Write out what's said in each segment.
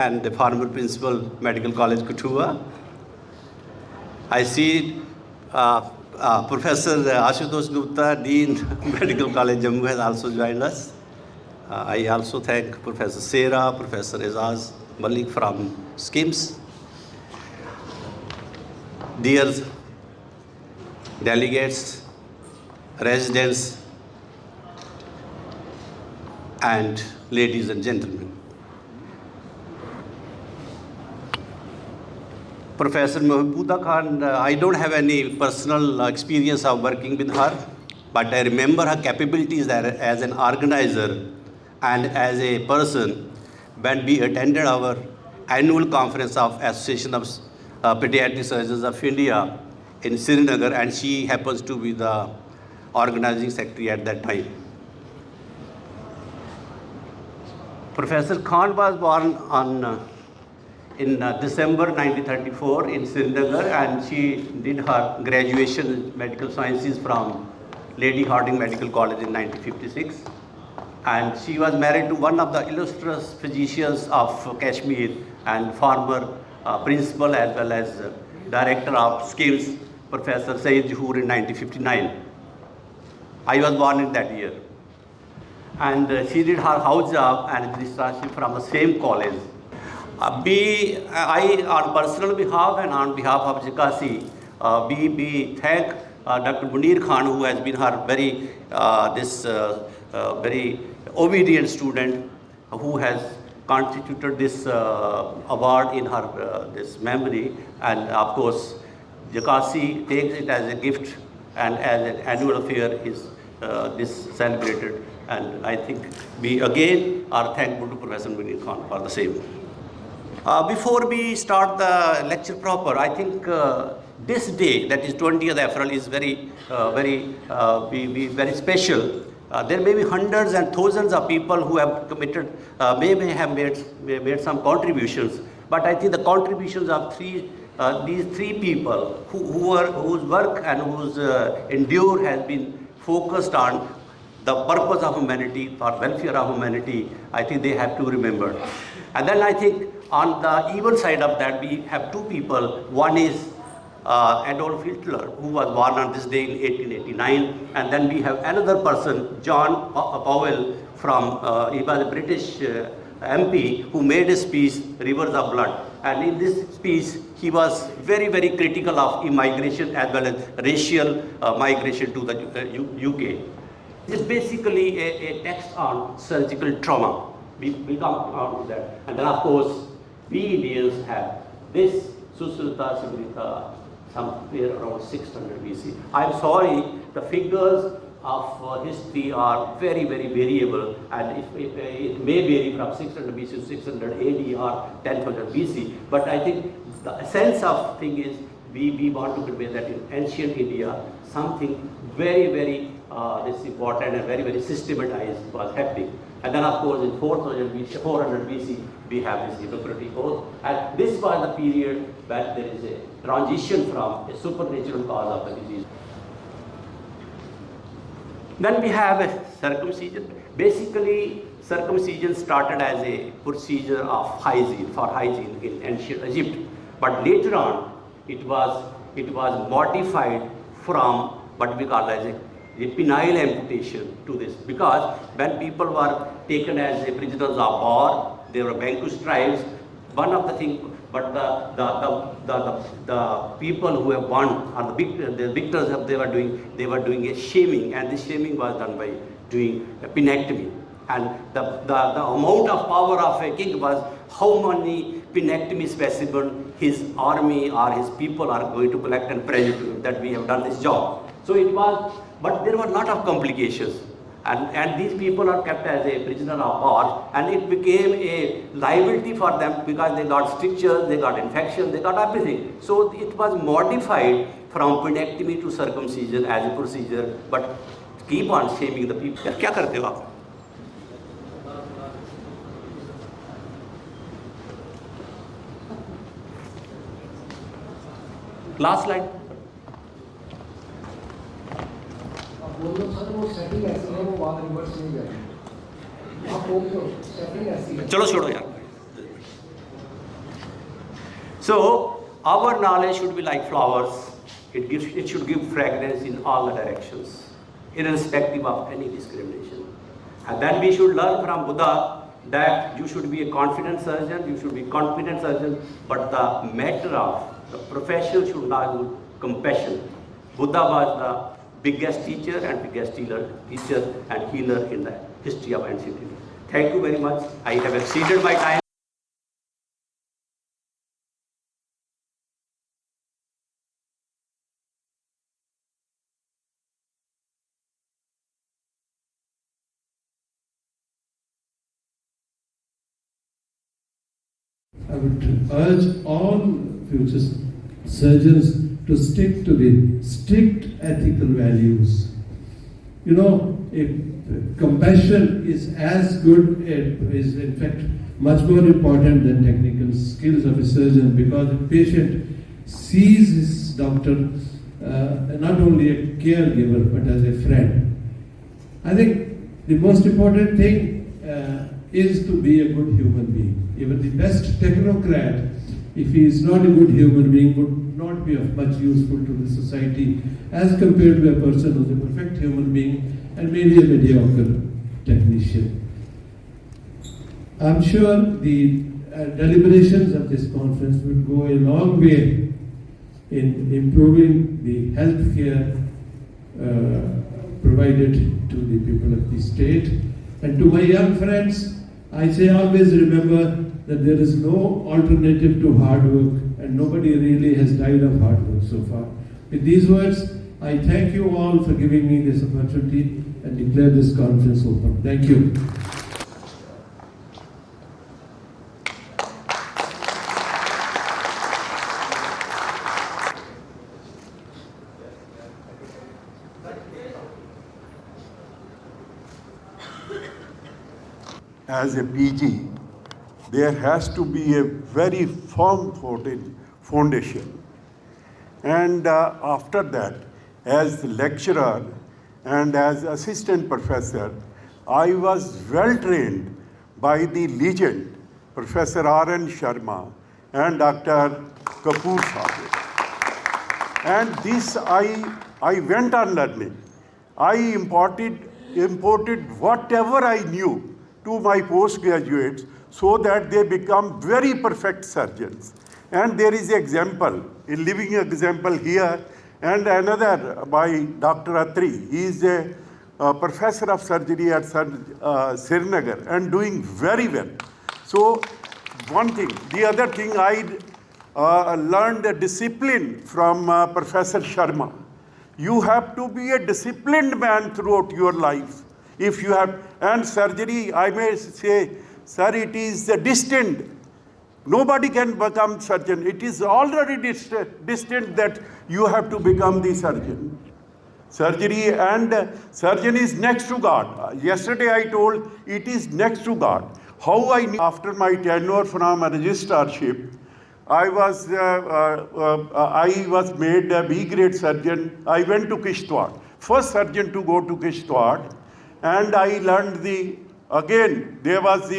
and the former principal, Medical College, Kathua. I see Professor Ashutosh Gupta, Dean, Medical College, Jammu, has also joined us. I also thank Professor Sera, Professor Azaz Malik from SKIMS. Dear delegates, residents, and ladies and gentlemen. Professor Mahbooba Khan, I don't have any personal experience of working with her, but I remember her capabilities as an organizer and as a person when we attended our annual conference of Association of Pediatric Surgeons of India in Srinagar, and she happens to be the organizing secretary at that time. Professor Khan was born in December 1934 in Srinagar, and she did her graduation in medical sciences from Lady Hardinge Medical College in 1956. And she was married to one of the illustrious physicians of Kashmir and former principal as well as director of SKIMS, Professor Sayyid Juhur, in 1959. I was born in that year. And she did her house job and administration from the same college. I, on personal behalf and on behalf of Jakasi, we thank Dr. Munir Khan, who has been her very very obedient student, who has constituted this award in her this memory. And of course, Jakasi takes it as a gift, and as an annual affair is this celebrated. And I think we again are thankful to Professor Munir Khan for the same. Before we start the lecture proper, I think this day, that is 20th April, is very special. There may be hundreds and thousands of people who have committed, may have made some contributions, but I think the contributions of these three people whose work and whose endure has been focused on the purpose of humanity, for welfare of humanity, I think they have to remember. And then I think on the evil side of that, we have two people. One is Adolf Hitler, who was born on this day in 1889. And then we have another person, John Powell, he was a British MP who made a speech, Rivers of Blood. And in this speech, he was very, very critical of immigration as well as racial migration to the UK. It's basically a text on surgical trauma. We come out with that. And then, of course, we Indians have this Susruta Sibrita somewhere around 600 BC. I'm sorry, the figures of history are very, very variable, and it may vary from 600 BC to 600 AD or 10,000 BC. But I think the essence of thing is we want to convey that in ancient India, something very, very important and very, very systematized was happening. And then, of course, in 400 BC, we have this Hippocratic Oath. And this was the period when there is a transition from a supernatural cause of the disease. Then we have a circumcision. Basically, circumcision started as a procedure of hygiene, for hygiene in ancient Egypt. But later on, it was modified from what we call as a penile amputation to this, because when people were taken as prisoners of war, they were vanquished tribes. One of the things, but the people who have won, or the victors, they were doing a shaming, and this shaming was done by doing a penectomy. And the amount of power of a king was how many penectomy specimen his army or his people are going to collect and present to him that we have done this job. So it was. But there were a lot of complications, and these people are kept as a prisoner of war, and it became a liability for them because they got strictures, they got infection, they got everything. So it was modified from penectomy to circumcision as a procedure, but keep on shaming the people. क्या करते हो आप? Last slide. चलो छोड़ो यार. So our knowledge should be like flowers. It should give fragrance in all the directions, irrespective of any discrimination. And then we should learn from Buddha that you should be a confident surgeon, you should be confident surgeon, but the matter of the profession should not be compassion. Buddha was the biggest teacher and biggest teacher and healer in the history of ancient. Thank you very much. I have exceeded my time. I would urge all future surgeons to stick to the strict ethical values. You know, if compassion is as good, it is in fact much more important than technical skills of a surgeon, because the patient sees his doctor not only a caregiver but as a friend. I think the most important thing is to be a good human being. Even the best technocrat, if he is not a good human being, would not be of much useful to the society as compared to a person who is a perfect human being and maybe a mediocre technician. I'm sure the deliberations of this conference would go a long way in improving the health care provided to the people of the state. And to my young friends, I say always remember that there is no alternative to hard work, and nobody really has died of hard work so far. With these words, I thank you all for giving me this opportunity and declare this conference open. Thank you. As a PG, there has to be a very firm foundation. And after that, as lecturer and as assistant professor, I was well trained by the legend, Professor R.N. Sharma and Dr. Kapoor Sahib. And this I went on learning. I imported whatever I knew to my postgraduates so that they become very perfect surgeons. And there is an example, a living example here, and another by Dr. Atri. He is a professor of surgery at Srinagar and doing very well. So one thing. The other thing, I learned a discipline from Professor Sharma. You have to be a disciplined man throughout your life. If you have, and surgery, I may say, sir, it is distant. Nobody can become surgeon. It is already distant that you have to become the surgeon. Surgery and surgeon is next to God. Yesterday I told it is next to God. How I knew after my tenure from a registrarship, I was made a B-grade surgeon. I went to Kishtwar, first surgeon to go to Kishtwar. And I learned again, there was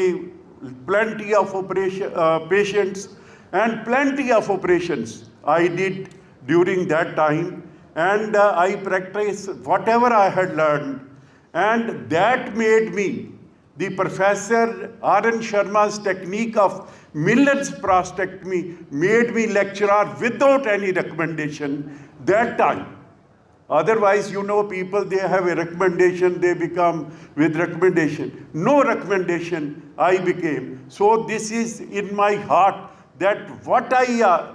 plenty of patients and plenty of operations I did during that time. And I practiced whatever I had learned. And that made me, the Professor R.N. Sharma's technique of Miller's prostatectomy made me lecturer without any recommendation that time. Otherwise, you know, people, they have a recommendation, they become with recommendation. No recommendation, I became. So this is in my heart that what I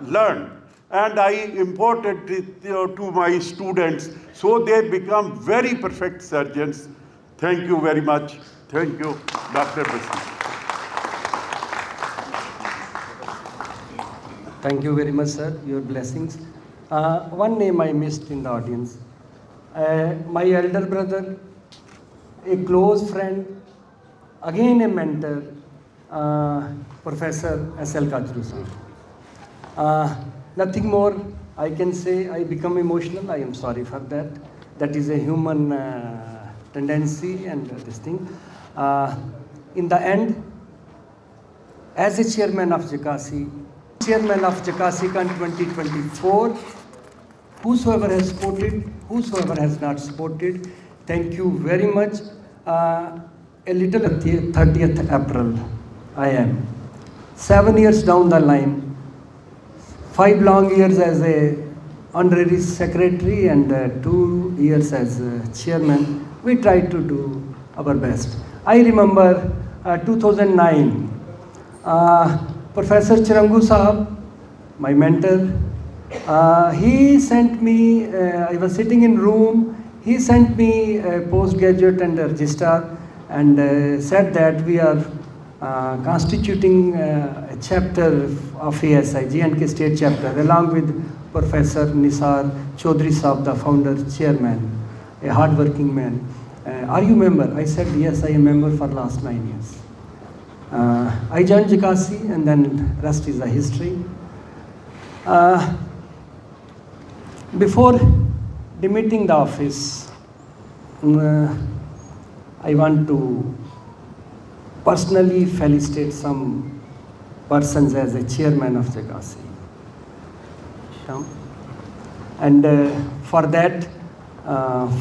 learned and I imported it to my students, so they become very perfect surgeons. Thank you very much. Thank you, Dr. Basi. Thank you very much, sir. Your blessings. One name I missed in the audience. My elder brother, a close friend, again a mentor, Professor S.L. Kajru. Nothing more I can say. I become emotional. I am sorry for that. That is a human tendency and this thing. In the end, as a chairman of Jakasi, Chairman of Jakasicon 2024. Whosoever has supported, whosoever has not supported, thank you very much. A little 30th April, I am. 7 years down the line, 5 long years as a honorary secretary and 2 years as chairman. We tried to do our best. I remember 2009, Professor Chirangu Sahab, my mentor, he sent me, I was sitting in room, he sent me a postgraduate and a registrar and said that we are constituting a chapter of ASI, G&K State chapter, along with Professor Nisar Chaudhary Sahab, the founder, chairman, a hard-working man. Are you member? I said, yes, I am member for last 9 years. I joined Jakasi and then rest is a history. Before demitting the office, I want to personally felicitate some persons as a chairman of Jakasi. And for that,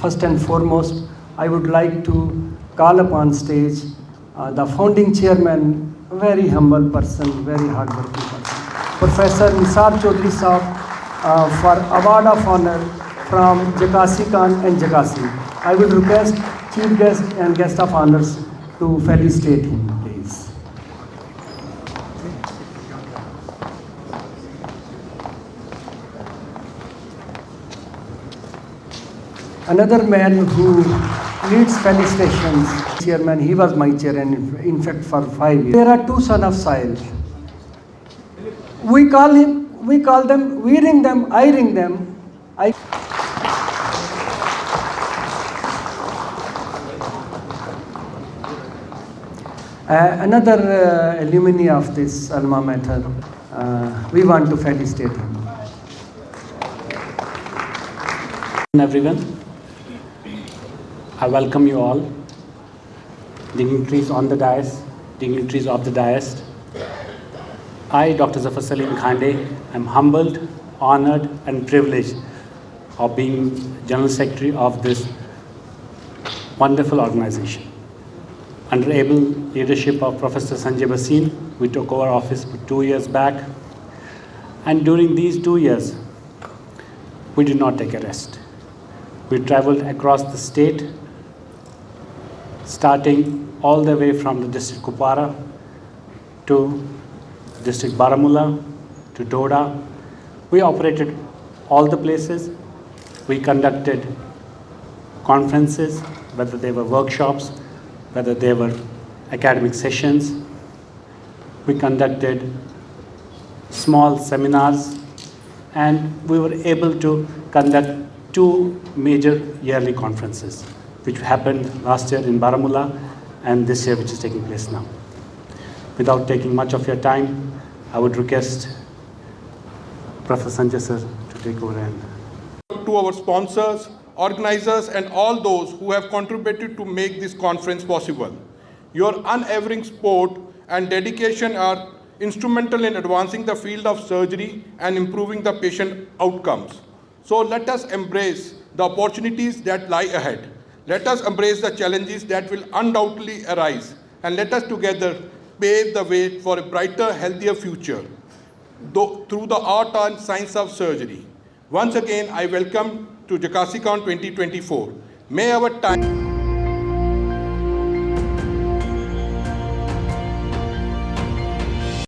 first and foremost, I would like to call upon stage the founding chairman, very humble person, very hardworking person, Professor Nisar Chaudhary Sahab, for award of honor from Jakasicon and Jakasi. I will request chief guest and guest of honors to felicitate him, please. Another man who needs felicitations, chairman, he was my chair and in fact for 5 years. There are 2 sons of soil. We call them, we ring them, I ring them. Another alumni of this alma mater, we want to felicitate him. Everyone, I welcome you all, dignitaries on the dais, dignitaries of the dais. I, Dr. Zafar Salim Khande, am humbled, honored and privileged of being General Secretary of this wonderful organization. Under able leadership of Professor Sanjay Bhasin, we took over office 2 years back. And during these 2 years, we did not take a rest. We traveled across the state, starting all the way from the district Kupwara to district Baramulla to Doda. We operated all the places. We conducted conferences, whether they were workshops, whether they were academic sessions. We conducted small seminars, and we were able to conduct 2 major yearly conferences, which happened last year in Baramulla and this year, which is taking place now. Without taking much of your time, I would request Professor Sanjay sir to take over. To our sponsors, organizers and all those who have contributed to make this conference possible. Your unwavering support and dedication are instrumental in advancing the field of surgery and improving the patient outcomes. So let us embrace the opportunities that lie ahead. Let us embrace the challenges that will undoubtedly arise, and let us together pave the way for a brighter, healthier future through the art and science of surgery. Once again, I welcome to Jakasicon 2024. May our time